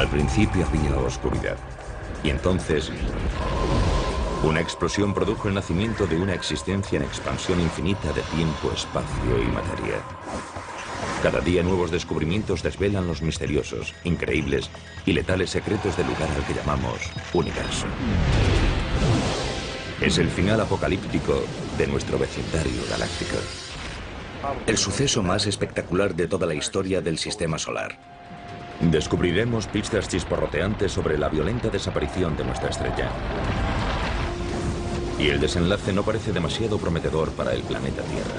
Al principio había oscuridad. Y entonces, una explosión produjo el nacimiento de una existencia en expansión infinita de tiempo, espacio y materia. Cada día nuevos descubrimientos desvelan los misteriosos, increíbles y letales secretos del lugar al que llamamos universo. Es el final apocalíptico de nuestro vecindario galáctico. El suceso más espectacular de toda la historia del sistema solar. Descubriremos pistas chisporroteantes sobre la violenta desaparición de nuestra estrella. Y el desenlace no parece demasiado prometedor para el planeta Tierra.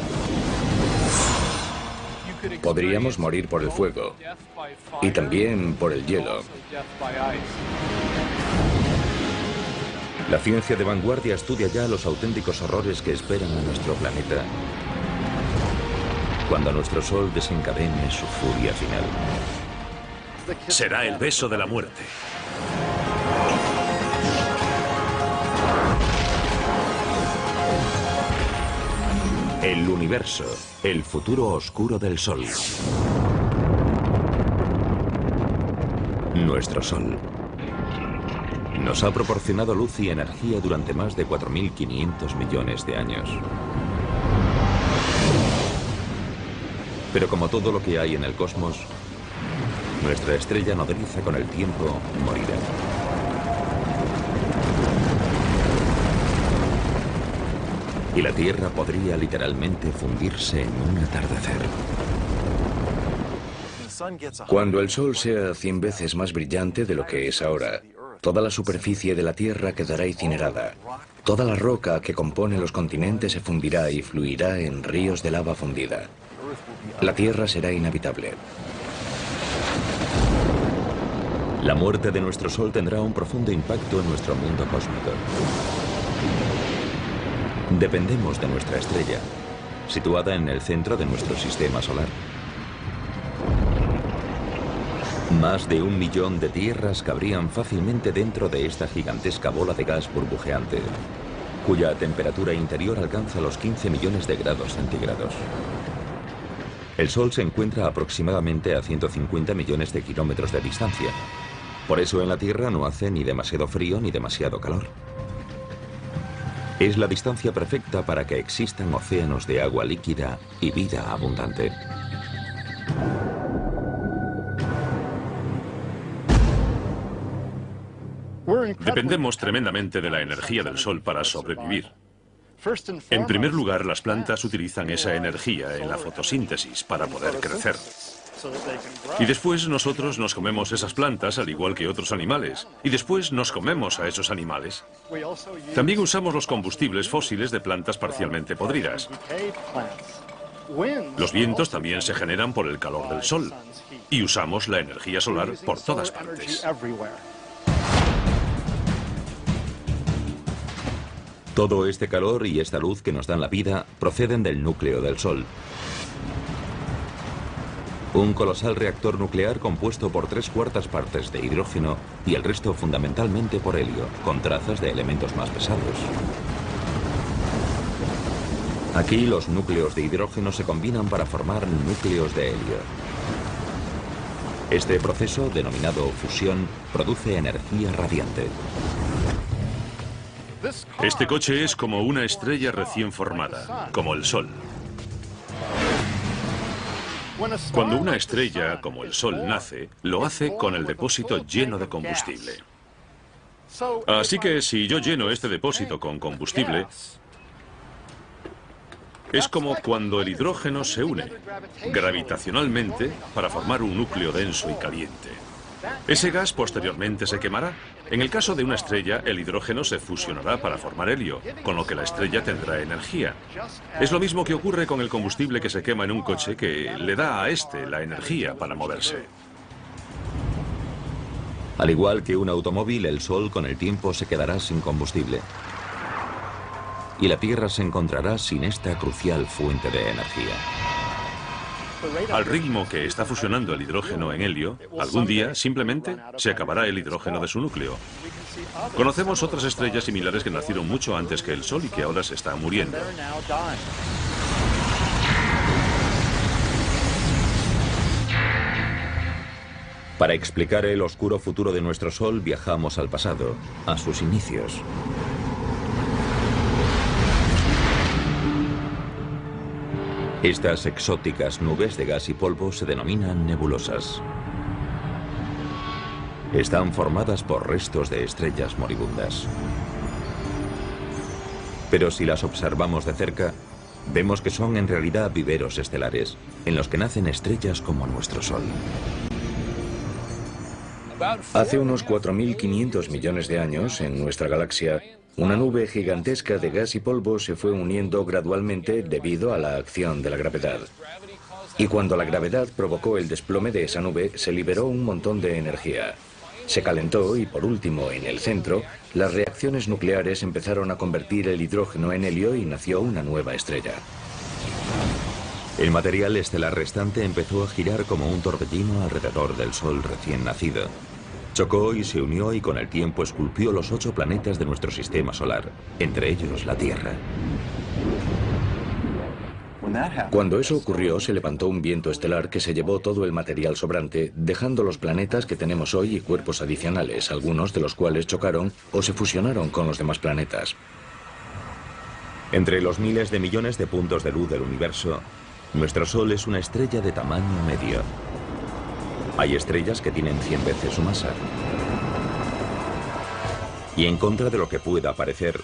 Podríamos morir por el fuego y también por el hielo. La ciencia de vanguardia estudia ya los auténticos horrores que esperan a nuestro planeta cuando nuestro Sol desencadene su furia final. Será el beso de la muerte. El universo, el futuro oscuro del Sol. Nuestro Sol nos ha proporcionado luz y energía durante más de 4.500 millones de años. Pero como todo lo que hay en el cosmos, nuestra estrella nodriza con el tiempo morirá. Y la Tierra podría literalmente fundirse en un atardecer. Cuando el Sol sea 100 veces más brillante de lo que es ahora, toda la superficie de la Tierra quedará incinerada. Toda la roca que compone los continentes se fundirá y fluirá en ríos de lava fundida. La Tierra será inhabitable. La muerte de nuestro Sol tendrá un profundo impacto en nuestro mundo cósmico. Dependemos de nuestra estrella, situada en el centro de nuestro sistema solar. Más de 1 millón de tierras cabrían fácilmente dentro de esta gigantesca bola de gas burbujeante, cuya temperatura interior alcanza los 15 millones de grados centígrados. El Sol se encuentra aproximadamente a 150 millones de kilómetros de distancia. Por eso en la Tierra no hace ni demasiado frío ni demasiado calor. Es la distancia perfecta para que existan océanos de agua líquida y vida abundante. Dependemos tremendamente de la energía del Sol para sobrevivir. En primer lugar, las plantas utilizan esa energía en la fotosíntesis para poder crecer. Y después nosotros nos comemos esas plantas al igual que otros animales. Y después nos comemos a esos animales. También usamos los combustibles fósiles de plantas parcialmente podridas. Los vientos también se generan por el calor del Sol. Y usamos la energía solar por todas partes. Todo este calor y esta luz que nos dan la vida proceden del núcleo del Sol. Un colosal reactor nuclear compuesto por 3/4 partes de hidrógeno y el resto fundamentalmente por helio, con trazas de elementos más pesados. Aquí los núcleos de hidrógeno se combinan para formar núcleos de helio. Este proceso, denominado fusión, produce energía radiante. Este coche es como una estrella recién formada, como el Sol. Cuando una estrella, como el Sol, nace, lo hace con el depósito lleno de combustible. Así que si yo lleno este depósito con combustible, es como cuando el hidrógeno se une gravitacionalmente para formar un núcleo denso y caliente. Ese gas posteriormente se quemará. En el caso de una estrella, el hidrógeno se fusionará para formar helio, con lo que la estrella tendrá energía. Es lo mismo que ocurre con el combustible que se quema en un coche, que le da a este la energía para moverse. Al igual que un automóvil, el Sol con el tiempo se quedará sin combustible. Y la Tierra se encontrará sin esta crucial fuente de energía. Al ritmo que está fusionando el hidrógeno en helio, algún día simplemente se acabará el hidrógeno de su núcleo. Conocemos otras estrellas similares que nacieron mucho antes que el Sol y que ahora se están muriendo. Para explicar el oscuro futuro de nuestro Sol viajamos al pasado, a sus inicios. Estas exóticas nubes de gas y polvo se denominan nebulosas. Están formadas por restos de estrellas moribundas. Pero si las observamos de cerca, vemos que son en realidad viveros estelares, en los que nacen estrellas como nuestro Sol. Hace unos 4.500 millones de años, en nuestra galaxia, una nube gigantesca de gas y polvo se fue uniendo gradualmente debido a la acción de la gravedad. Y cuando la gravedad provocó el desplome de esa nube, se liberó un montón de energía. Se calentó y, por último, en el centro, las reacciones nucleares empezaron a convertir el hidrógeno en helio y nació una nueva estrella. El material estelar restante empezó a girar como un torbellino alrededor del Sol recién nacido. Chocó y se unió y con el tiempo esculpió los 8 planetas de nuestro sistema solar, entre ellos la Tierra. Cuando eso ocurrió, se levantó un viento estelar que se llevó todo el material sobrante, dejando los planetas que tenemos hoy y cuerpos adicionales, algunos de los cuales chocaron o se fusionaron con los demás planetas. Entre los miles de millones de puntos de luz del universo, nuestro Sol es una estrella de tamaño medio. Hay estrellas que tienen 100 veces su masa. Y en contra de lo que pueda parecer,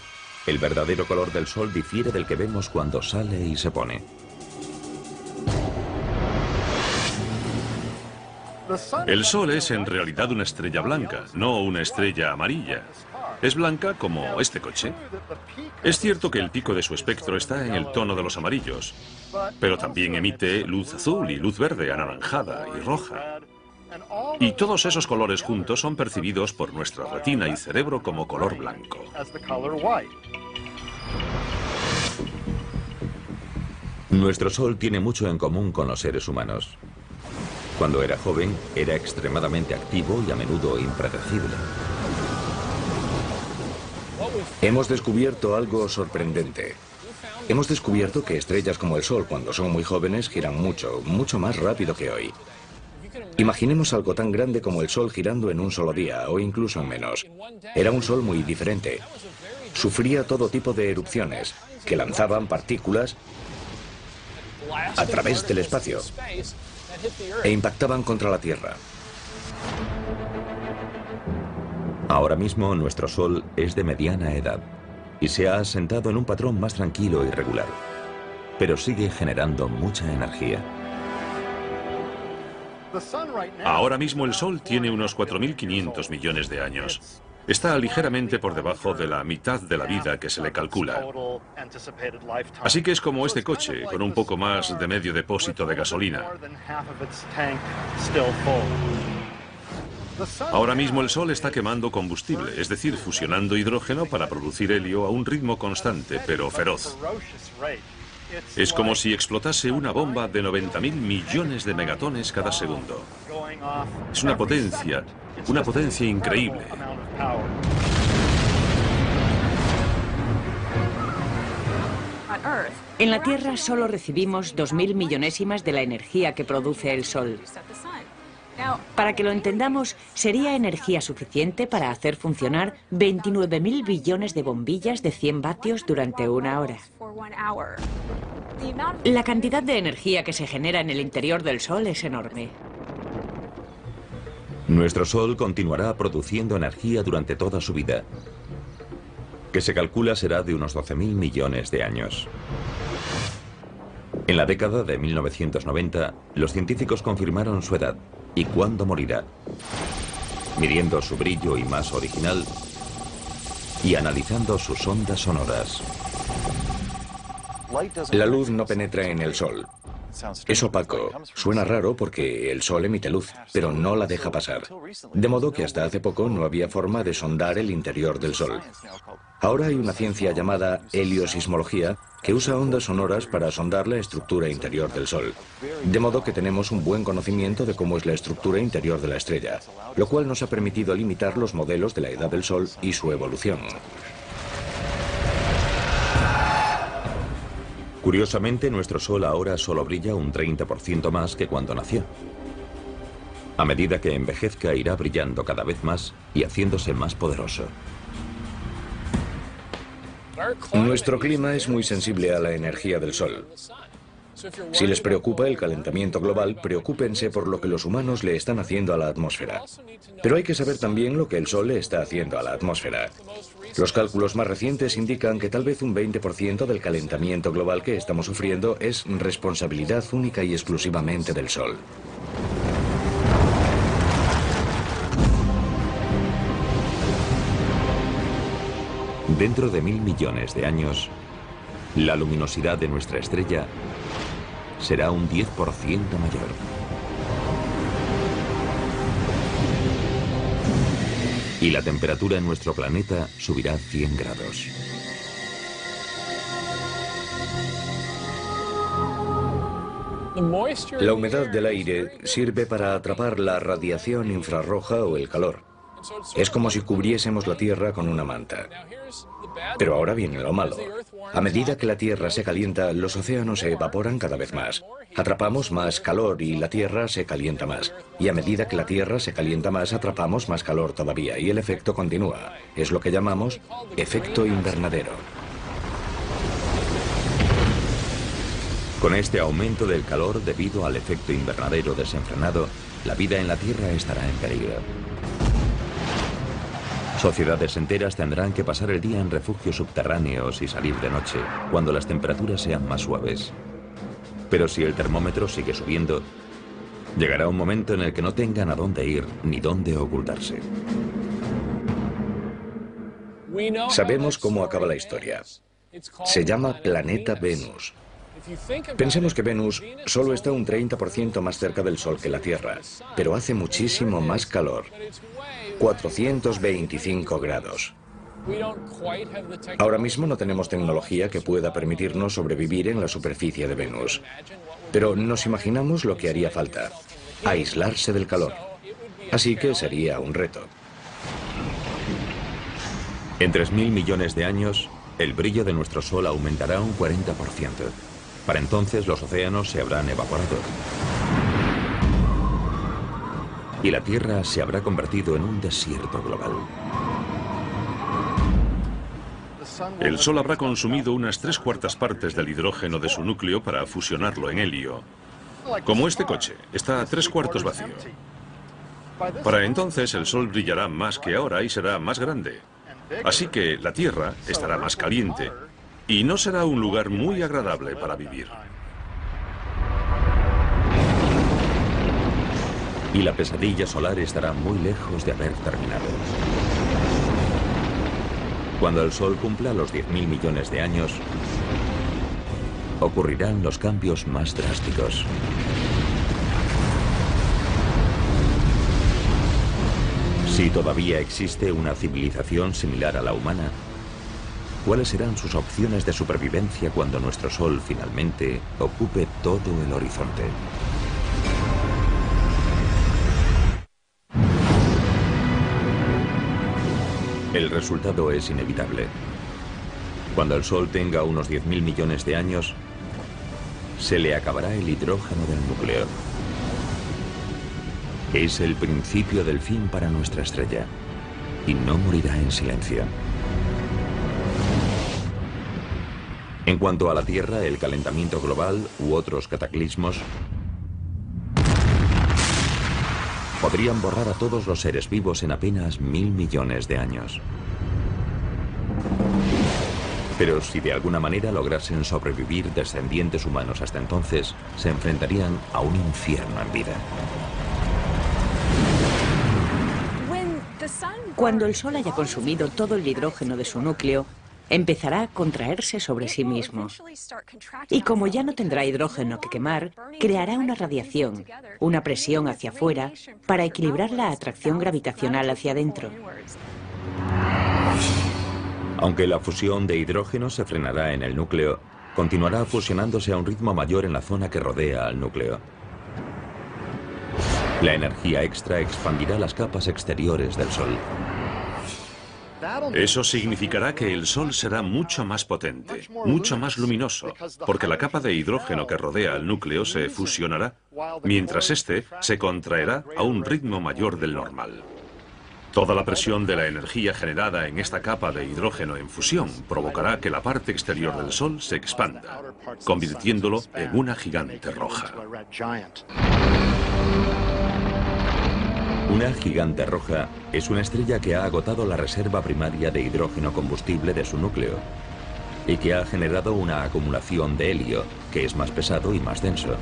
el verdadero color del Sol difiere del que vemos cuando sale y se pone. El Sol es en realidad una estrella blanca, no una estrella amarilla. Es blanca como este coche. Es cierto que el pico de su espectro está en el tono de los amarillos, pero también emite luz azul y luz verde, anaranjada y roja. Y todos esos colores juntos son percibidos por nuestra retina y cerebro como color blanco. Nuestro Sol tiene mucho en común con los seres humanos. Cuando era joven, era extremadamente activo y a menudo impredecible. Hemos descubierto algo sorprendente. Hemos descubierto que estrellas como el Sol, cuando son muy jóvenes, giran mucho, mucho más rápido que hoy. Imaginemos algo tan grande como el Sol girando en un solo día, o incluso en menos. Era un Sol muy diferente. Sufría todo tipo de erupciones, que lanzaban partículas a través del espacio e impactaban contra la Tierra. Ahora mismo nuestro Sol es de mediana edad y se ha asentado en un patrón más tranquilo y regular, pero sigue generando mucha energía. Ahora mismo el Sol tiene unos 4.500 millones de años. Está ligeramente por debajo de la mitad de la vida que se le calcula. Así que es como este coche, con un poco más de medio depósito de gasolina. Ahora mismo el Sol está quemando combustible, es decir, fusionando hidrógeno para producir helio a un ritmo constante, pero feroz. Es como si explotase una bomba de 90.000 millones de megatones cada segundo. Es una potencia increíble. En la Tierra solo recibimos 2.000 millonésimas de la energía que produce el Sol. Para que lo entendamos, sería energía suficiente para hacer funcionar 29.000 billones de bombillas de 100 vatios durante una hora. La cantidad de energía que se genera en el interior del Sol es enorme. Nuestro Sol continuará produciendo energía durante toda su vida, que se calcula será de unos 12.000 millones de años. En la década de 1990, los científicos confirmaron su edad y cuándo morirá, midiendo su brillo y masa original y analizando sus ondas sonoras. La luz no penetra en el Sol. Es opaco. Suena raro porque el Sol emite luz, pero no la deja pasar. De modo que hasta hace poco no había forma de sondar el interior del Sol. Ahora hay una ciencia llamada heliosismología que usa ondas sonoras para sondar la estructura interior del Sol. De modo que tenemos un buen conocimiento de cómo es la estructura interior de la estrella, lo cual nos ha permitido limitar los modelos de la edad del Sol y su evolución. Curiosamente, nuestro Sol ahora solo brilla un 30% más que cuando nació. A medida que envejezca, irá brillando cada vez más y haciéndose más poderoso. Nuestro clima es muy sensible a la energía del Sol. Si les preocupa el calentamiento global, preocúpense por lo que los humanos le están haciendo a la atmósfera. Pero hay que saber también lo que el Sol le está haciendo a la atmósfera. Los cálculos más recientes indican que tal vez un 20% del calentamiento global que estamos sufriendo es responsabilidad única y exclusivamente del Sol. Dentro de 1000 millones de años, la luminosidad de nuestra estrella será un 10% mayor. Y la temperatura en nuestro planeta subirá 100 grados. La humedad del aire sirve para atrapar la radiación infrarroja o el calor. Es como si cubriésemos la Tierra con una manta. Pero ahora viene lo malo. A medida que la Tierra se calienta, los océanos se evaporan cada vez más. Atrapamos más calor y la Tierra se calienta más. Y a medida que la Tierra se calienta más, atrapamos más calor todavía. Y el efecto continúa. Es lo que llamamos efecto invernadero. Con este aumento del calor debido al efecto invernadero desenfrenado, la vida en la Tierra estará en peligro. Sociedades enteras tendrán que pasar el día en refugios subterráneos y salir de noche, cuando las temperaturas sean más suaves. Pero si el termómetro sigue subiendo, llegará un momento en el que no tengan a dónde ir ni dónde ocultarse. Sabemos cómo acaba la historia. Se llama Planeta Venus. Pensemos que Venus solo está un 30% más cerca del Sol que la Tierra, pero hace muchísimo más calor. 425 grados. Ahora mismo no tenemos tecnología que pueda permitirnos sobrevivir en la superficie de Venus. Pero nos imaginamos lo que haría falta: aislarse del calor. Así que sería un reto. En 3000 millones de años, el brillo de nuestro Sol aumentará un 40%. Para entonces los océanos se habrán evaporado. Y la Tierra se habrá convertido en un desierto global. El Sol habrá consumido unas 3/4 partes del hidrógeno de su núcleo para fusionarlo en helio. Como este coche, está a 3/4 vacío. Para entonces el Sol brillará más que ahora y será más grande. Así que la Tierra estará más caliente y no será un lugar muy agradable para vivir. Y la pesadilla solar estará muy lejos de haber terminado. Cuando el Sol cumpla los 10.000 millones de años, ocurrirán los cambios más drásticos. Si todavía existe una civilización similar a la humana, ¿cuáles serán sus opciones de supervivencia cuando nuestro Sol finalmente ocupe todo el horizonte? El resultado es inevitable. Cuando el Sol tenga unos 10.000 millones de años, se le acabará el hidrógeno del núcleo. Es el principio del fin para nuestra estrella, y no morirá en silencio. En cuanto a la Tierra, el calentamiento global u otros cataclismos podrían borrar a todos los seres vivos en apenas 1000 millones de años. Pero si de alguna manera lograsen sobrevivir descendientes humanos hasta entonces, se enfrentarían a un infierno en vida. Cuando el Sol haya consumido todo el hidrógeno de su núcleo, empezará a contraerse sobre sí mismo. Y como ya no tendrá hidrógeno que quemar, creará una radiación, una presión hacia afuera, para equilibrar la atracción gravitacional hacia adentro. Aunque la fusión de hidrógeno se frenará en el núcleo, continuará fusionándose a un ritmo mayor en la zona que rodea al núcleo. La energía extra expandirá las capas exteriores del Sol. Eso significará que el Sol será mucho más potente, mucho más luminoso, porque la capa de hidrógeno que rodea al núcleo se fusionará, mientras este se contraerá a un ritmo mayor del normal. Toda la presión de la energía generada en esta capa de hidrógeno en fusión provocará que la parte exterior del Sol se expanda, convirtiéndolo en una gigante roja. Una gigante roja es una estrella que ha agotado la reserva primaria de hidrógeno combustible de su núcleo y que ha generado una acumulación de helio, que es más pesado y más denso.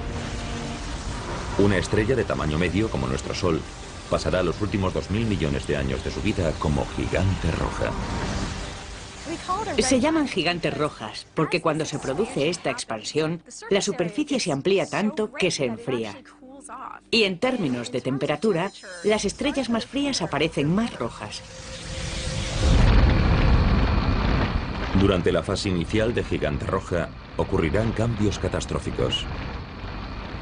Una estrella de tamaño medio como nuestro Sol pasará los últimos 2000 millones de años de su vida como gigante roja. Se llaman gigantes rojas porque cuando se produce esta expansión, la superficie se amplía tanto que se enfría. Y en términos de temperatura, las estrellas más frías aparecen más rojas. Durante la fase inicial de gigante roja ocurrirán cambios catastróficos.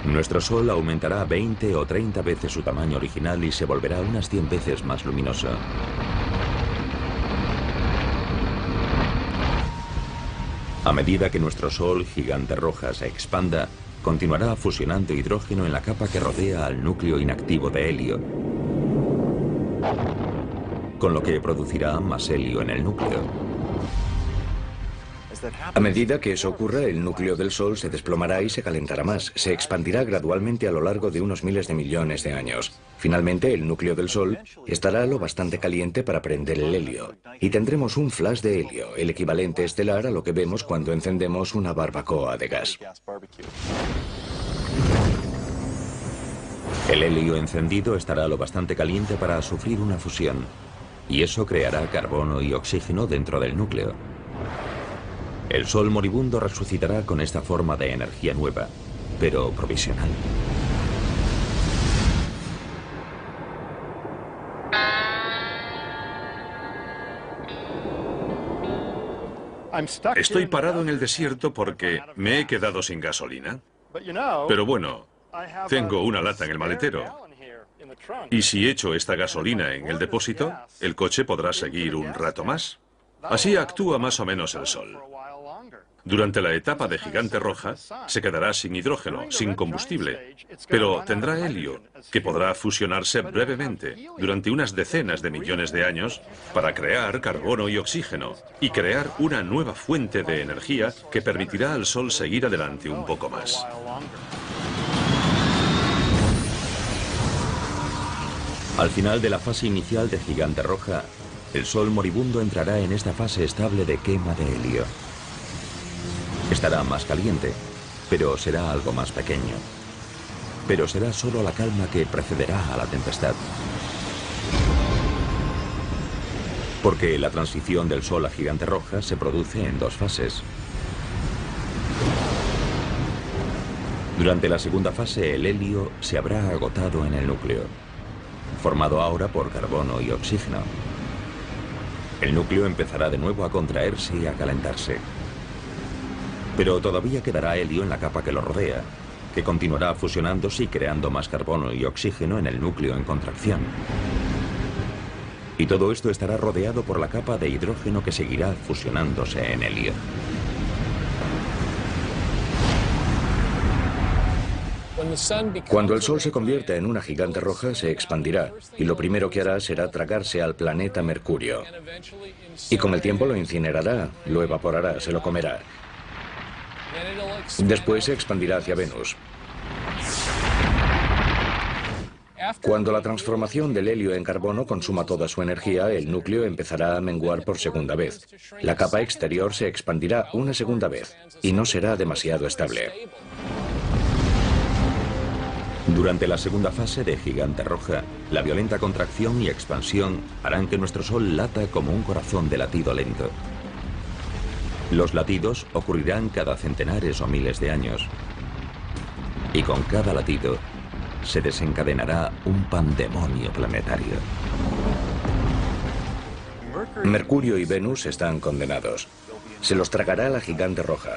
Nuestro Sol aumentará 20 o 30 veces su tamaño original y se volverá unas 100 veces más luminoso. A medida que nuestro Sol gigante roja se expanda, continuará fusionando hidrógeno en la capa que rodea al núcleo inactivo de helio, con lo que producirá más helio en el núcleo. A medida que eso ocurra, el núcleo del Sol se desplomará y se calentará más. Se expandirá gradualmente a lo largo de unos miles de millones de años. Finalmente, el núcleo del Sol estará lo bastante caliente para prender el helio. Y tendremos un flash de helio, el equivalente estelar a lo que vemos cuando encendemos una barbacoa de gas. El helio encendido estará lo bastante caliente para sufrir una fusión, y eso creará carbono y oxígeno dentro del núcleo. El Sol moribundo resucitará con esta forma de energía nueva, pero provisional. Estoy parado en el desierto porque me he quedado sin gasolina. Pero bueno, tengo una lata en el maletero. Y si echo esta gasolina en el depósito, el coche podrá seguir un rato más. Así actúa más o menos el Sol. Durante la etapa de gigante roja, se quedará sin hidrógeno, sin combustible, pero tendrá helio, que podrá fusionarse brevemente, durante unas decenas de millones de años, para crear carbono y oxígeno, y crear una nueva fuente de energía que permitirá al Sol seguir adelante un poco más. Al final de la fase inicial de gigante roja, el Sol moribundo entrará en esta fase estable de quema de helio. Estará más caliente, pero será algo más pequeño. Pero será solo la calma que precederá a la tempestad. Porque la transición del Sol a gigante roja se produce en dos fases. Durante la segunda fase, el helio se habrá agotado en el núcleo, formado ahora por carbono y oxígeno. El núcleo empezará de nuevo a contraerse y a calentarse. Pero todavía quedará helio en la capa que lo rodea, que continuará fusionándose y creando más carbono y oxígeno en el núcleo en contracción. Y todo esto estará rodeado por la capa de hidrógeno que seguirá fusionándose en helio. Cuando el Sol se convierta en una gigante roja, se expandirá, y lo primero que hará será tragarse al planeta Mercurio. Y con el tiempo lo incinerará, lo evaporará, se lo comerá. Después se expandirá hacia Venus. Cuando la transformación del helio en carbono consuma toda su energía, el núcleo empezará a menguar por segunda vez. La capa exterior se expandirá una segunda vez, y no será demasiado estable. Durante la segunda fase de gigante roja, la violenta contracción y expansión harán que nuestro Sol lata como un corazón de latido lento. Los latidos ocurrirán cada centenares o miles de años. Y con cada latido se desencadenará un pandemonio planetario. Mercurio y Venus están condenados. Se los tragará la gigante roja.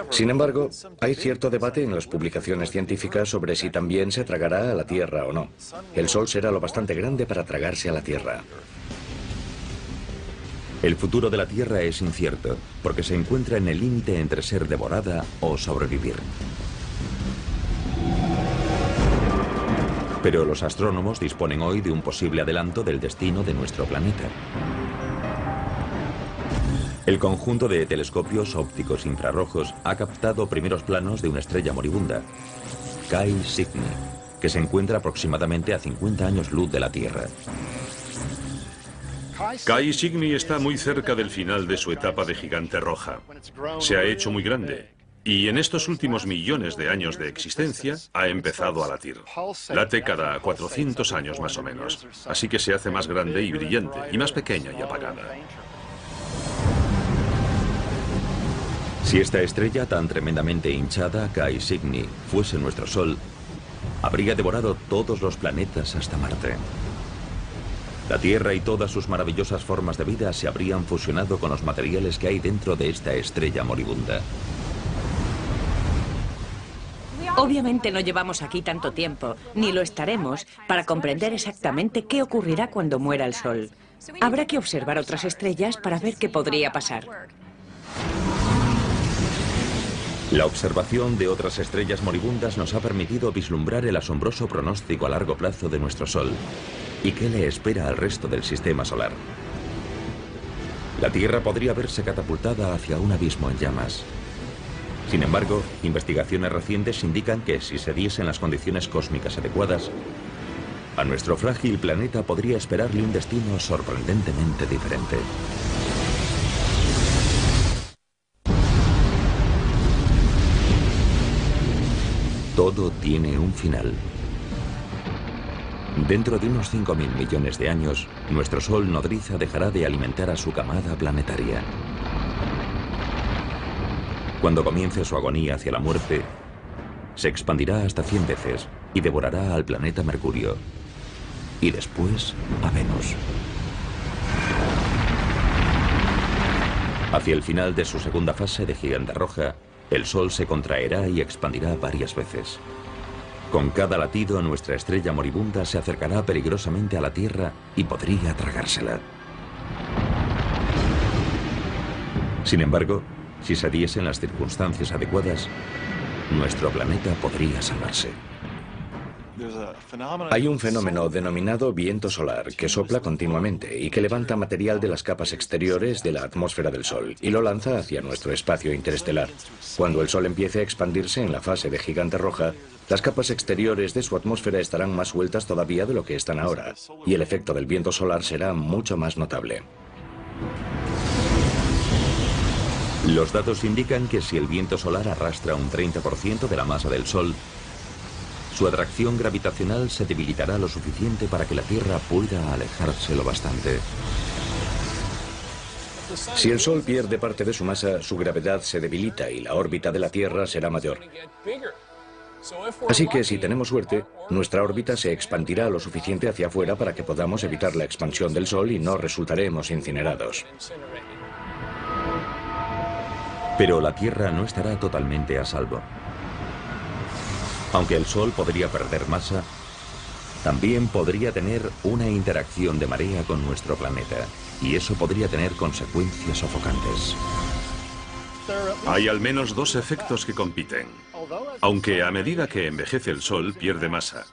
Sin embargo, hay cierto debate en las publicaciones científicas sobre si también se tragará a la Tierra o no. El Sol será lo bastante grande para tragarse a la Tierra. El futuro de la Tierra es incierto, porque se encuentra en el límite entre ser devorada o sobrevivir. Pero los astrónomos disponen hoy de un posible adelanto del destino de nuestro planeta. El conjunto de telescopios ópticos infrarrojos ha captado primeros planos de una estrella moribunda, Chi Cygni, que se encuentra aproximadamente a 50 años luz de la Tierra. Chi Cygni está muy cerca del final de su etapa de gigante roja. Se ha hecho muy grande y en estos últimos millones de años de existencia ha empezado a latir. Late cada 400 años más o menos, así que se hace más grande y brillante y más pequeña y apagada. Si esta estrella tan tremendamente hinchada, Chi Cygni, fuese nuestro Sol, habría devorado todos los planetas hasta Marte. La Tierra y todas sus maravillosas formas de vida se habrían fusionado con los materiales que hay dentro de esta estrella moribunda. Obviamente no llevamos aquí tanto tiempo, ni lo estaremos, para comprender exactamente qué ocurrirá cuando muera el Sol. Habrá que observar otras estrellas para ver qué podría pasar. La observación de otras estrellas moribundas nos ha permitido vislumbrar el asombroso pronóstico a largo plazo de nuestro Sol y qué le espera al resto del sistema solar. La Tierra podría verse catapultada hacia un abismo en llamas. Sin embargo, investigaciones recientes indican que si se diesen las condiciones cósmicas adecuadas, a nuestro frágil planeta podría esperarle un destino sorprendentemente diferente. Todo tiene un final. Dentro de unos 5.000 millones de años, nuestro Sol nodriza dejará de alimentar a su camada planetaria. Cuando comience su agonía hacia la muerte, se expandirá hasta 100 veces y devorará al planeta Mercurio, y después a Venus. Hacia el final de su segunda fase de gigante roja, el Sol se contraerá y expandirá varias veces. Con cada latido, nuestra estrella moribunda se acercará peligrosamente a la Tierra y podría tragársela. Sin embargo, si se diesen las circunstancias adecuadas, nuestro planeta podría salvarse. Hay un fenómeno denominado viento solar que sopla continuamente y que levanta material de las capas exteriores de la atmósfera del Sol y lo lanza hacia nuestro espacio interestelar. Cuando el Sol empiece a expandirse en la fase de gigante roja, las capas exteriores de su atmósfera estarán más sueltas todavía de lo que están ahora, y el efecto del viento solar será mucho más notable. Los datos indican que si el viento solar arrastra un 30% de la masa del Sol, su atracción gravitacional se debilitará lo suficiente para que la Tierra pueda alejarse lo bastante. Si el Sol pierde parte de su masa, su gravedad se debilita y la órbita de la Tierra será mayor. Así que si tenemos suerte, nuestra órbita se expandirá lo suficiente hacia afuera para que podamos evitar la expansión del Sol y no resultaremos incinerados. Pero la Tierra no estará totalmente a salvo. Aunque el Sol podría perder masa, también podría tener una interacción de marea con nuestro planeta, y eso podría tener consecuencias sofocantes. Hay al menos dos efectos que compiten. Aunque a medida que envejece el Sol pierde masa,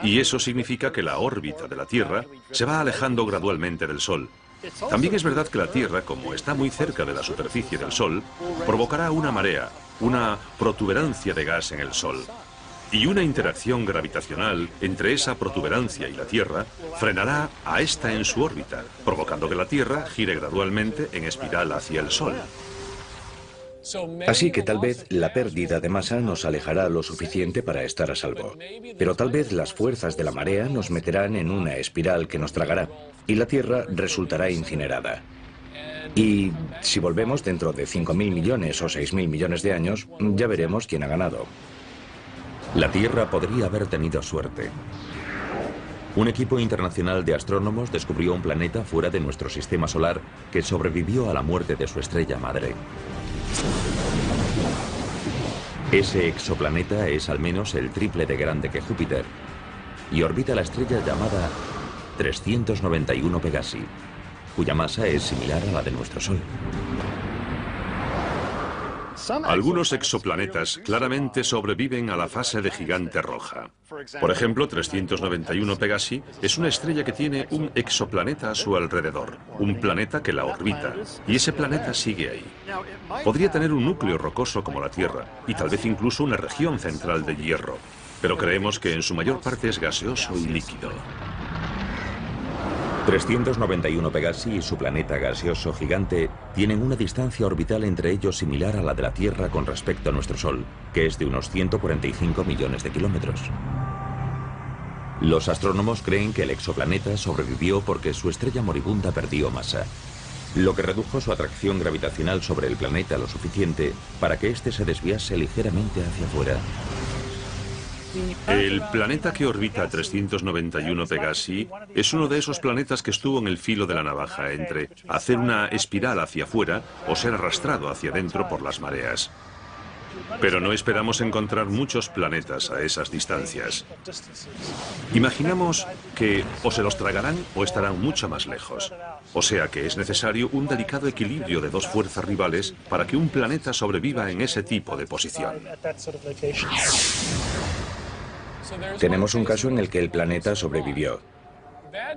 y eso significa que la órbita de la Tierra se va alejando gradualmente del Sol. También es verdad que la Tierra, como está muy cerca de la superficie del Sol, provocará una marea, una protuberancia de gas en el Sol. Y una interacción gravitacional entre esa protuberancia y la Tierra frenará a esta en su órbita, provocando que la Tierra gire gradualmente en espiral hacia el Sol. Así que tal vez la pérdida de masa nos alejará lo suficiente para estar a salvo. Pero tal vez las fuerzas de la marea nos meterán en una espiral que nos tragará, y la Tierra resultará incinerada. Y si volvemos dentro de 5.000 millones o 6.000 millones de años, ya veremos quién ha ganado. La Tierra podría haber tenido suerte. Un equipo internacional de astrónomos descubrió un planeta fuera de nuestro sistema solar que sobrevivió a la muerte de su estrella madre. Ese exoplaneta es al menos el triple de grande que Júpiter y orbita la estrella llamada 391 Pegasi, cuya masa es similar a la de nuestro Sol. Algunos exoplanetas claramente sobreviven a la fase de gigante roja. Por ejemplo, 391 Pegasi es una estrella que tiene un exoplaneta a su alrededor, un planeta que la orbita, y ese planeta sigue ahí. Podría tener un núcleo rocoso como la Tierra, y tal vez incluso una región central de hierro, pero creemos que en su mayor parte es gaseoso y líquido. 391 Pegasi y su planeta gaseoso gigante tienen una distancia orbital entre ellos similar a la de la Tierra con respecto a nuestro Sol, que es de unos 145 millones de kilómetros. Los astrónomos creen que el exoplaneta sobrevivió porque su estrella moribunda perdió masa, lo que redujo su atracción gravitacional sobre el planeta lo suficiente para que éste se desviase ligeramente hacia afuera. El planeta que orbita 391 Pegasi es uno de esos planetas que estuvo en el filo de la navaja entre hacer una espiral hacia afuera o ser arrastrado hacia adentro por las mareas. Pero no esperamos encontrar muchos planetas a esas distancias. Imaginamos que o se los tragarán o estarán mucho más lejos. O sea que es necesario un delicado equilibrio de dos fuerzas rivales para que un planeta sobreviva en ese tipo de posición. Tenemos un caso en el que el planeta sobrevivió.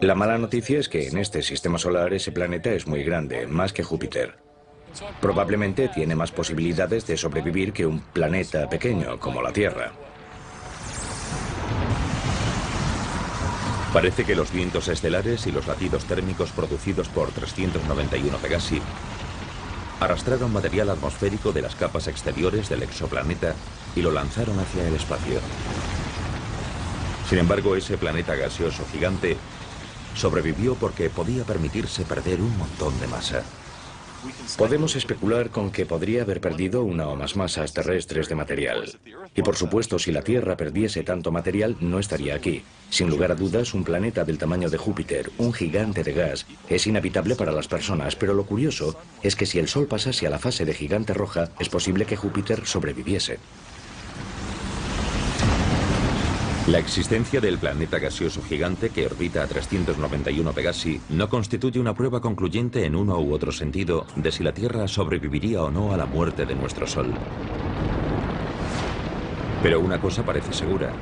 La mala noticia es que en este sistema solar ese planeta es muy grande, más que Júpiter. Probablemente tiene más posibilidades de sobrevivir que un planeta pequeño como la Tierra. Parece que los vientos estelares y los latidos térmicos producidos por 391 Pegasi arrastraron material atmosférico de las capas exteriores del exoplaneta y lo lanzaron hacia el espacio. Sin embargo, ese planeta gaseoso gigante sobrevivió porque podía permitirse perder un montón de masa. Podemos especular con que podría haber perdido una o más masas terrestres de material. Y por supuesto, si la Tierra perdiese tanto material, no estaría aquí. Sin lugar a dudas, un planeta del tamaño de Júpiter, un gigante de gas, es inhabitable para las personas, pero lo curioso es que si el Sol pasase a la fase de gigante roja, es posible que Júpiter sobreviviese. La existencia del planeta gaseoso gigante que orbita a 391 Pegasi no constituye una prueba concluyente en uno u otro sentido de si la Tierra sobreviviría o no a la muerte de nuestro Sol. Pero una cosa parece segura.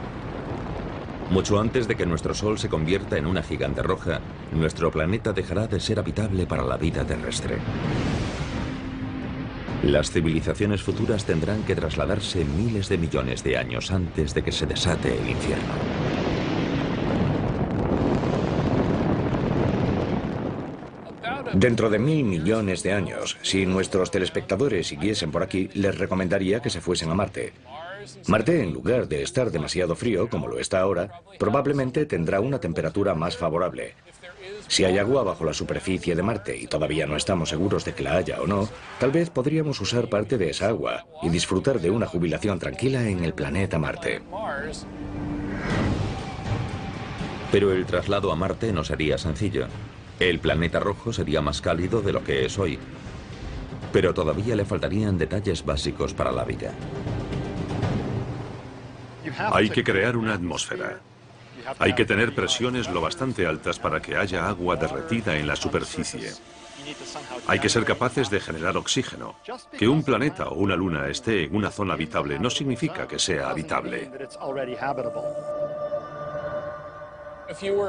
Mucho antes de que nuestro Sol se convierta en una gigante roja, nuestro planeta dejará de ser habitable para la vida terrestre. Las civilizaciones futuras tendrán que trasladarse miles de millones de años antes de que se desate el infierno. Dentro de 1000 millones de años, si nuestros telespectadores siguiesen por aquí, les recomendaría que se fuesen a Marte. Marte, en lugar de estar demasiado frío, como lo está ahora, probablemente tendrá una temperatura más favorable. Si hay agua bajo la superficie de Marte y todavía no estamos seguros de que la haya o no, tal vez podríamos usar parte de esa agua y disfrutar de una jubilación tranquila en el planeta Marte. Pero el traslado a Marte no sería sencillo. El planeta rojo sería más cálido de lo que es hoy. Pero todavía le faltarían detalles básicos para la vida. Hay que crear una atmósfera. Hay que tener presiones lo bastante altas para que haya agua derretida en la superficie. Hay que ser capaces de generar oxígeno. Que un planeta o una luna esté en una zona habitable no significa que sea habitable.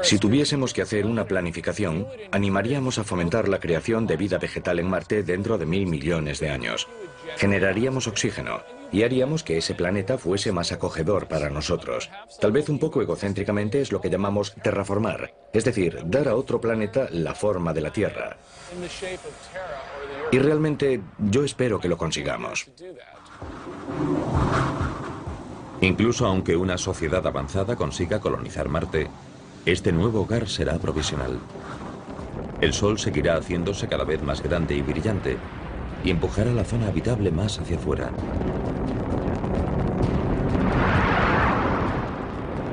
Si tuviésemos que hacer una planificación, animaríamos a fomentar la creación de vida vegetal en Marte dentro de 1000 millones de años. Generaríamos oxígeno y haríamos que ese planeta fuese más acogedor para nosotros. Tal vez un poco egocéntricamente es lo que llamamos terraformar, es decir, dar a otro planeta la forma de la Tierra. Y realmente yo espero que lo consigamos. Incluso aunque una sociedad avanzada consiga colonizar Marte, este nuevo hogar será provisional. El Sol seguirá haciéndose cada vez más grande y brillante y empujará la zona habitable más hacia afuera.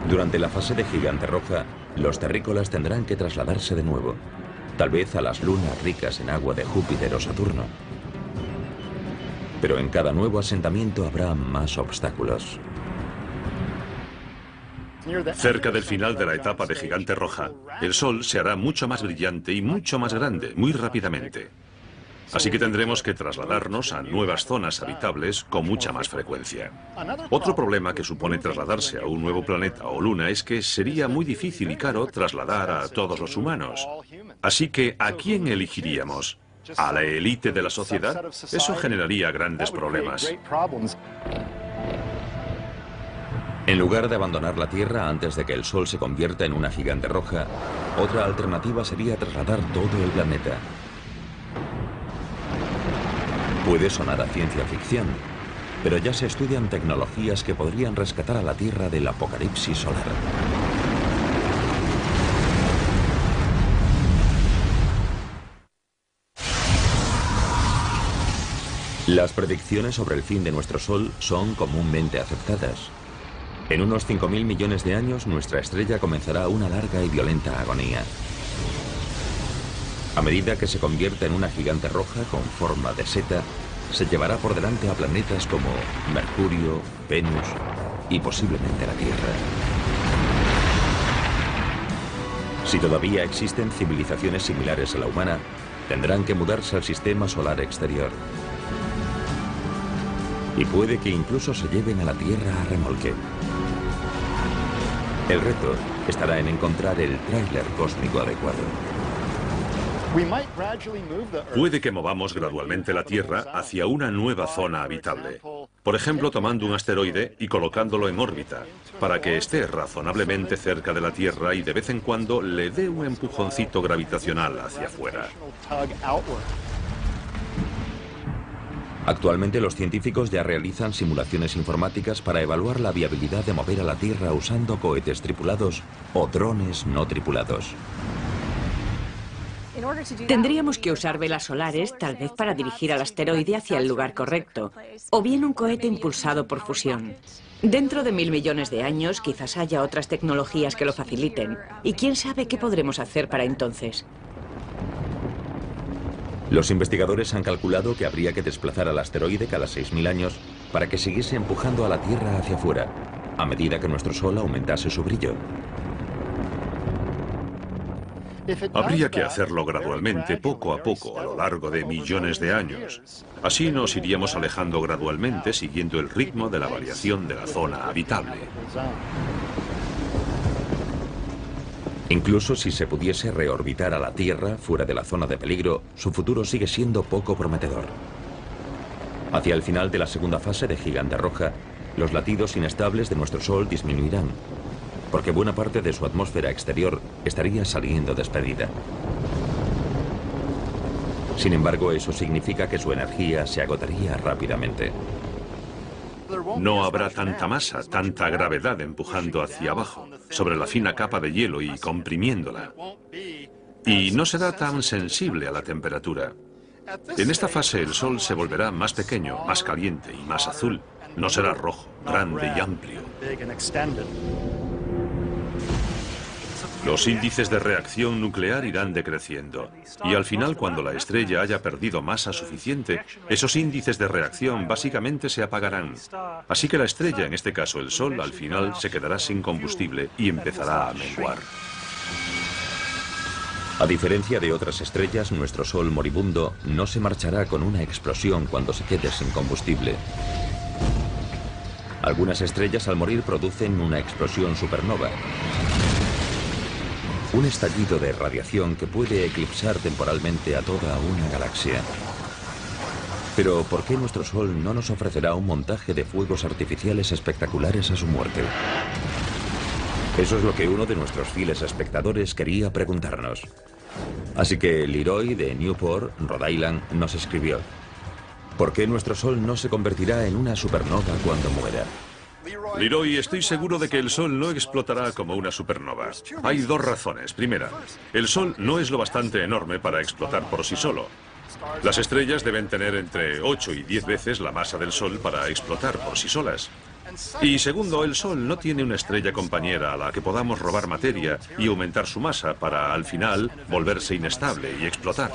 Durante la fase de gigante roja, los terrícolas tendrán que trasladarse de nuevo, tal vez a las lunas ricas en agua de Júpiter o Saturno. Pero en cada nuevo asentamiento habrá más obstáculos. Cerca del final de la etapa de gigante roja, el Sol se hará mucho más brillante y mucho más grande, muy rápidamente. Así que tendremos que trasladarnos a nuevas zonas habitables con mucha más frecuencia. Otro problema que supone trasladarse a un nuevo planeta o luna es que sería muy difícil y caro trasladar a todos los humanos. Así que, ¿a quién elegiríamos? ¿A la élite de la sociedad? Eso generaría grandes problemas. En lugar de abandonar la Tierra antes de que el Sol se convierta en una gigante roja, otra alternativa sería trasladar todo el planeta. Puede sonar a ciencia ficción, pero ya se estudian tecnologías que podrían rescatar a la Tierra del apocalipsis solar. Las predicciones sobre el fin de nuestro Sol son comúnmente aceptadas. En unos 5.000 millones de años, nuestra estrella comenzará una larga y violenta agonía. A medida que se convierta en una gigante roja con forma de seta, se llevará por delante a planetas como Mercurio, Venus y posiblemente la Tierra. Si todavía existen civilizaciones similares a la humana, tendrán que mudarse al sistema solar exterior. Y puede que incluso se lleven a la Tierra a remolque. El reto estará en encontrar el tráiler cósmico adecuado. Puede que movamos gradualmente la Tierra hacia una nueva zona habitable. Por ejemplo, tomando un asteroide y colocándolo en órbita, para que esté razonablemente cerca de la Tierra y de vez en cuando le dé un empujoncito gravitacional hacia afuera. Actualmente los científicos ya realizan simulaciones informáticas para evaluar la viabilidad de mover a la Tierra usando cohetes tripulados o drones no tripulados. Tendríamos que usar velas solares, tal vez para dirigir al asteroide hacia el lugar correcto, o bien un cohete impulsado por fusión. Dentro de 1.000 millones de años, quizás haya otras tecnologías que lo faciliten, y quién sabe qué podremos hacer para entonces. Los investigadores han calculado que habría que desplazar al asteroide cada 6.000 años para que siguiese empujando a la Tierra hacia afuera, a medida que nuestro Sol aumentase su brillo. Habría que hacerlo gradualmente, poco a poco, a lo largo de millones de años. Así nos iríamos alejando gradualmente siguiendo el ritmo de la variación de la zona habitable. Incluso si se pudiese reorbitar a la Tierra fuera de la zona de peligro, su futuro sigue siendo poco prometedor. Hacia el final de la segunda fase de Gigante Roja, los latidos inestables de nuestro Sol disminuirán, porque buena parte de su atmósfera exterior estaría saliendo despedida. Sin embargo, eso significa que su energía se agotaría rápidamente. No habrá tanta masa, tanta gravedad empujando hacia abajo, sobre la fina capa de hielo y comprimiéndola. Y no será tan sensible a la temperatura. En esta fase el Sol se volverá más pequeño, más caliente y más azul. No será rojo, grande y amplio. Los índices de reacción nuclear irán decreciendo, y al final, cuando la estrella haya perdido masa suficiente, esos índices de reacción básicamente se apagarán. Así que la estrella, en este caso el Sol, al final se quedará sin combustible y empezará a menguar. A diferencia de otras estrellas, nuestro Sol moribundo no se marchará con una explosión cuando se quede sin combustible. Algunas estrellas al morir producen una explosión supernova. Un estallido de radiación que puede eclipsar temporalmente a toda una galaxia. Pero ¿por qué nuestro Sol no nos ofrecerá un montaje de fuegos artificiales espectaculares a su muerte? Eso es lo que uno de nuestros fieles espectadores quería preguntarnos. Así que Leroy de Newport, Rhode Island, nos escribió: ¿por qué nuestro Sol no se convertirá en una supernova cuando muera? Leroy, estoy seguro de que el Sol no explotará como una supernova. Hay dos razones. Primera, el Sol no es lo bastante enorme para explotar por sí solo. Las estrellas deben tener entre 8 y 10 veces la masa del Sol para explotar por sí solas. Y segundo, el Sol no tiene una estrella compañera a la que podamos robar materia y aumentar su masa para, al final, volverse inestable y explotar.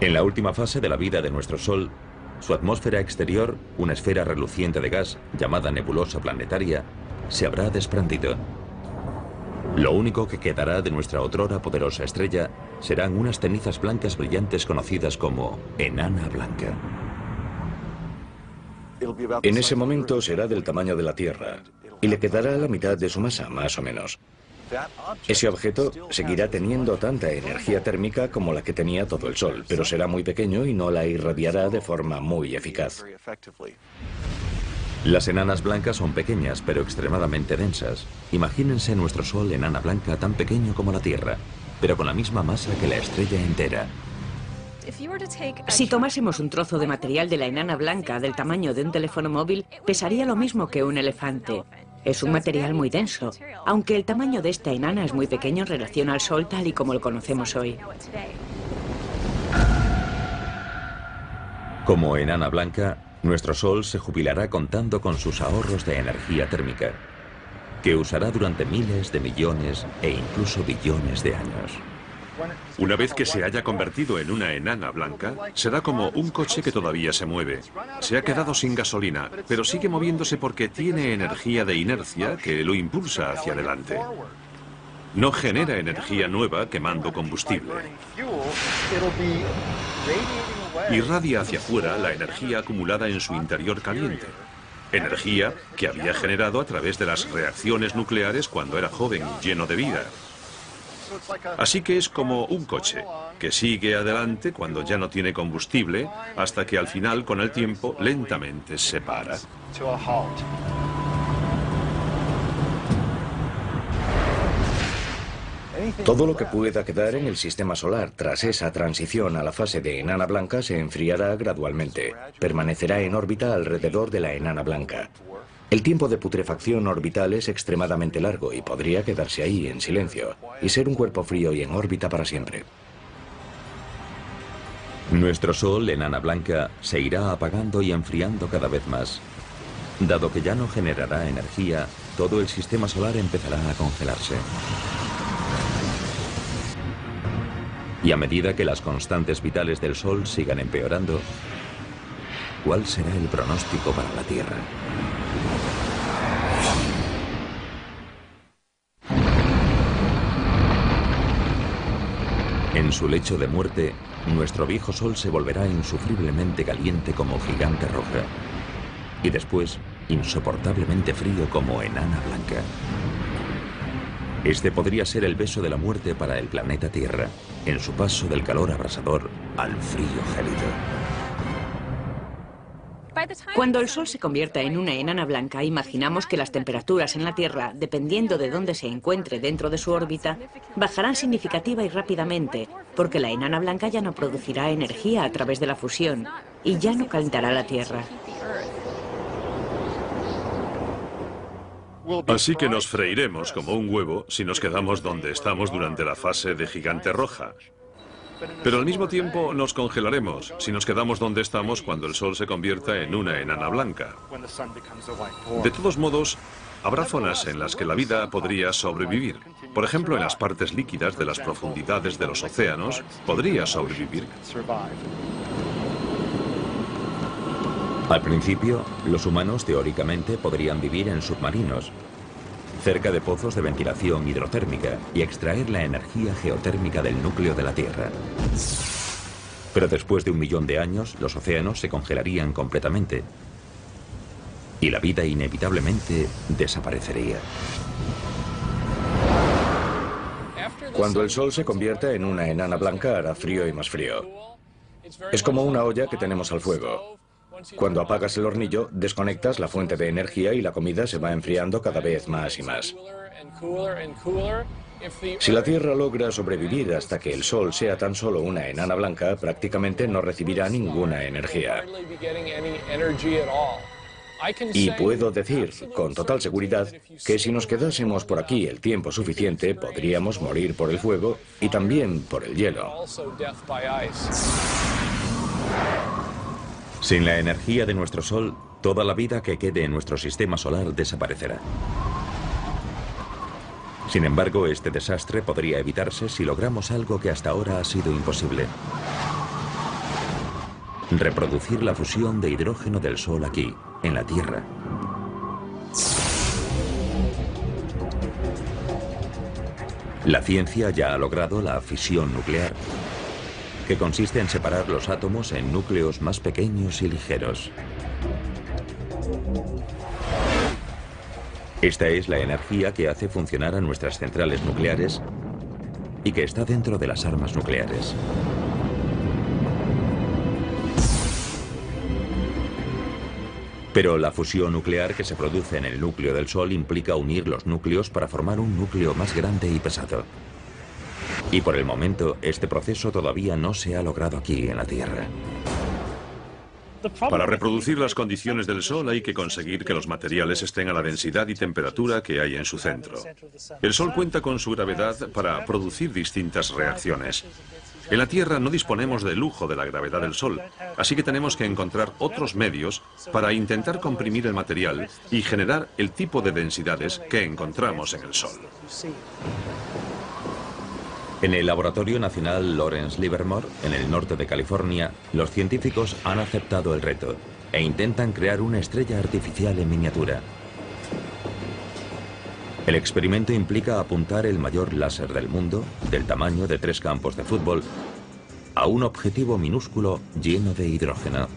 En la última fase de la vida de nuestro Sol, su atmósfera exterior, una esfera reluciente de gas llamada nebulosa planetaria, se habrá desprendido. Lo único que quedará de nuestra otrora poderosa estrella serán unas cenizas blancas brillantes conocidas como enana blanca. En ese momento será del tamaño de la Tierra y le quedará la mitad de su masa, más o menos. Ese objeto seguirá teniendo tanta energía térmica como la que tenía todo el Sol, pero será muy pequeño y no la irradiará de forma muy eficaz. Las enanas blancas son pequeñas, pero extremadamente densas. Imagínense nuestro Sol enana blanca tan pequeño como la Tierra, pero con la misma masa que la estrella entera. Si tomásemos un trozo de material de la enana blanca del tamaño de un teléfono móvil, pesaría lo mismo que un elefante. Es un material muy denso, aunque el tamaño de esta enana es muy pequeño en relación al Sol tal y como lo conocemos hoy. Como enana blanca, nuestro Sol se jubilará contando con sus ahorros de energía térmica, que usará durante miles de millones e incluso billones de años. Una vez que se haya convertido en una enana blanca, será como un coche que todavía se mueve. Se ha quedado sin gasolina, pero sigue moviéndose porque tiene energía de inercia que lo impulsa hacia adelante. No genera energía nueva quemando combustible. Irradia hacia afuera la energía acumulada en su interior caliente. Energía que había generado a través de las reacciones nucleares cuando era joven y lleno de vida. Así que es como un coche, que sigue adelante cuando ya no tiene combustible, hasta que al final, con el tiempo, lentamente se para. Todo lo que pueda quedar en el sistema solar tras esa transición a la fase de enana blanca se enfriará gradualmente. Permanecerá en órbita alrededor de la enana blanca. El tiempo de putrefacción orbital es extremadamente largo y podría quedarse ahí en silencio y ser un cuerpo frío y en órbita para siempre. Nuestro Sol, enana blanca, se irá apagando y enfriando cada vez más. Dado que ya no generará energía, todo el sistema solar empezará a congelarse. Y a medida que las constantes vitales del Sol sigan empeorando, ¿cuál será el pronóstico para la Tierra? En su lecho de muerte, nuestro viejo Sol se volverá insufriblemente caliente como gigante roja y después insoportablemente frío como enana blanca. Este podría ser el beso de la muerte para el planeta Tierra, en su paso del calor abrasador al frío gélido. Cuando el Sol se convierta en una enana blanca, imaginamos que las temperaturas en la Tierra, dependiendo de dónde se encuentre dentro de su órbita, bajarán significativa y rápidamente, porque la enana blanca ya no producirá energía a través de la fusión y ya no calentará la Tierra. Así que nos freiremos como un huevo si nos quedamos donde estamos durante la fase de gigante roja. Pero al mismo tiempo nos congelaremos si nos quedamos donde estamos cuando el Sol se convierta en una enana blanca. De todos modos, habrá zonas en las que la vida podría sobrevivir. Por ejemplo, en las partes líquidas de las profundidades de los océanos, podría sobrevivir. Al principio, los humanos teóricamente podrían vivir en submarinos, cerca de pozos de ventilación hidrotérmica y extraer la energía geotérmica del núcleo de la Tierra. Pero después de 1 millón de años, los océanos se congelarían completamente y la vida inevitablemente desaparecería. Cuando el Sol se convierta en una enana blanca hará frío y más frío. Es como una olla que tenemos al fuego. Cuando apagas el hornillo, desconectas la fuente de energía y la comida se va enfriando cada vez más y más. Si la Tierra logra sobrevivir hasta que el Sol sea tan solo una enana blanca, prácticamente no recibirá ninguna energía. Y puedo decir, con total seguridad, que si nos quedásemos por aquí el tiempo suficiente, podríamos morir por el fuego y también por el hielo. Sin la energía de nuestro Sol, toda la vida que quede en nuestro sistema solar desaparecerá. Sin embargo, este desastre podría evitarse si logramos algo que hasta ahora ha sido imposible. reproducir la fusión de hidrógeno del Sol aquí, en la Tierra. La ciencia ya ha logrado la fisión nuclear, que consiste en separar los átomos en núcleos más pequeños y ligeros. Esta es la energía que hace funcionar a nuestras centrales nucleares y que está dentro de las armas nucleares. Pero la fusión nuclear que se produce en el núcleo del Sol implica unir los núcleos para formar un núcleo más grande y pesado. Y por el momento, este proceso todavía no se ha logrado aquí en la Tierra. Para reproducir las condiciones del Sol hay que conseguir que los materiales estén a la densidad y temperatura que hay en su centro. El Sol cuenta con su gravedad para producir distintas reacciones. En la Tierra no disponemos del lujo de la gravedad del Sol, así que tenemos que encontrar otros medios para intentar comprimir el material y generar el tipo de densidades que encontramos en el Sol. En el Laboratorio Nacional Lawrence Livermore, en el norte de California, los científicos han aceptado el reto e intentan crear una estrella artificial en miniatura. El experimento implica apuntar el mayor láser del mundo, del tamaño de 3 campos de fútbol, a un objetivo minúsculo lleno de hidrógeno.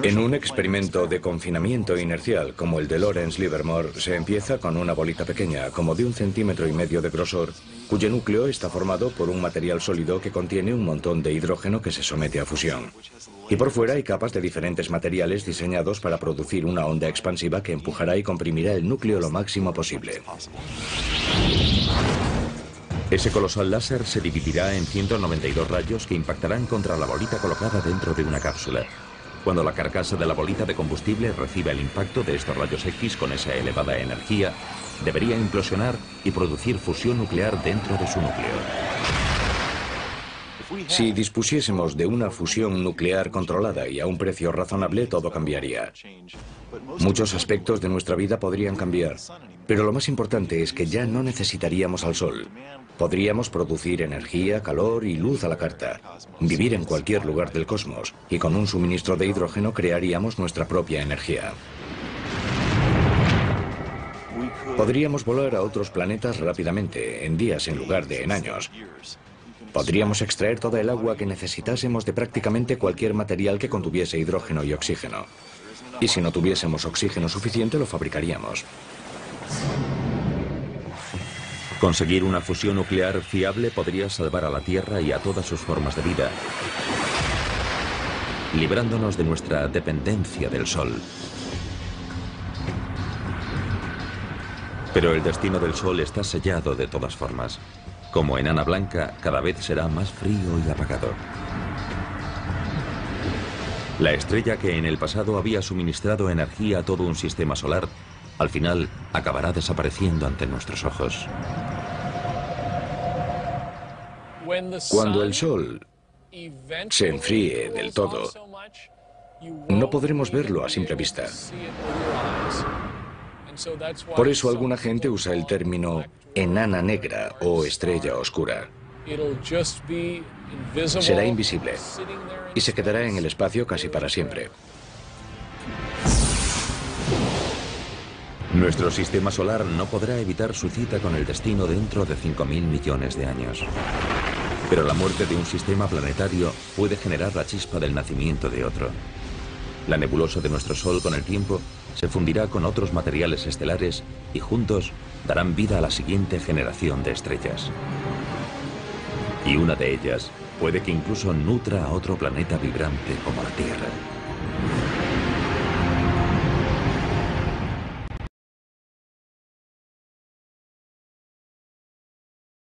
En un experimento de confinamiento inercial como el de Lawrence Livermore, se empieza con una bolita pequeña, como de 1,5 centímetros de grosor, cuyo núcleo está formado por un material sólido que contiene un montón de hidrógeno que se somete a fusión. Y por fuera hay capas de diferentes materiales diseñados para producir una onda expansiva que empujará y comprimirá el núcleo lo máximo posible. Ese colosal láser se dividirá en 192 rayos que impactarán contra la bolita colocada dentro de una cápsula. Cuando la carcasa de la bolita de combustible reciba el impacto de estos rayos X con esa elevada energía, debería implosionar y producir fusión nuclear dentro de su núcleo. Si dispusiésemos de una fusión nuclear controlada y a un precio razonable, todo cambiaría. Muchos aspectos de nuestra vida podrían cambiar, pero lo más importante es que ya no necesitaríamos al Sol. Podríamos producir energía, calor y luz a la carta, vivir en cualquier lugar del cosmos, y con un suministro de hidrógeno crearíamos nuestra propia energía. Podríamos volar a otros planetas rápidamente, en días en lugar de en años. Podríamos extraer toda el agua que necesitásemos de prácticamente cualquier material que contuviese hidrógeno y oxígeno. Y si no tuviésemos oxígeno suficiente, lo fabricaríamos. Conseguir una fusión nuclear fiable podría salvar a la Tierra y a todas sus formas de vida, librándonos de nuestra dependencia del Sol. Pero el destino del Sol está sellado de todas formas. Como enana blanca, cada vez será más frío y apagado. La estrella que en el pasado había suministrado energía a todo un sistema solar, al final acabará desapareciendo ante nuestros ojos. Cuando el Sol se enfríe del todo, no podremos verlo a simple vista. Por eso alguna gente usa el término enana negra o estrella oscura. Será invisible y se quedará en el espacio casi para siempre. Nuestro sistema solar no podrá evitar su cita con el destino dentro de 5.000 millones de años. Pero la muerte de un sistema planetario puede generar la chispa del nacimiento de otro. La nebulosa de nuestro Sol con el tiempo se fundirá con otros materiales estelares y juntos darán vida a la siguiente generación de estrellas. Y una de ellas puede que incluso nutra a otro planeta vibrante como la Tierra.